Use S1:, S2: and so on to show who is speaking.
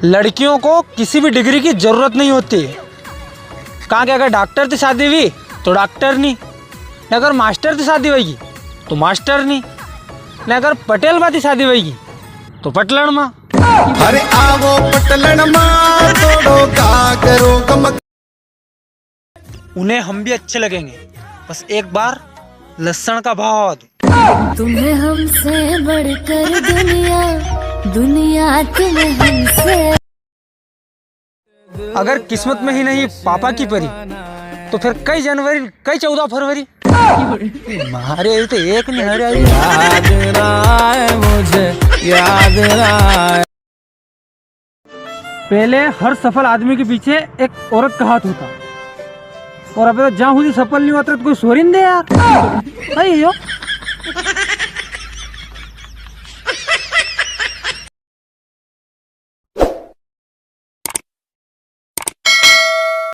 S1: लड़कियों को किसी भी डिग्री की जरूरत नहीं होती। कहाँ के अगर डॉक्टर की शादी हुई तो डॉक्टर नहीं, अगर मास्टर की शादी होगी तो मास्टर नहीं, अगर पटेल बाती शादी होगी तो पटलन माँ।
S2: अरे आवो पटलन माँ तोड़ो का करो कम।
S1: उन्हें हम भी अच्छे लगेंगे, बस एक बार लहसुन का भाव दो।
S3: तुम्हें हमसे बढ़कर दुनिया तुम्हें हमसे।
S1: अगर किस्मत में ही नहीं पापा की परी तो फिर कई जनवरी कई 14 फरवरी मारे तो एक नहीं हरे।
S4: याद रहा है मुझे, याद रहा है।
S1: पहले हर सफल आदमी के पीछे एक औरत का हाथ होता, और अब तो जहाँ हुई सफल नहीं होता तो कोई सोरिंदे यार। अयो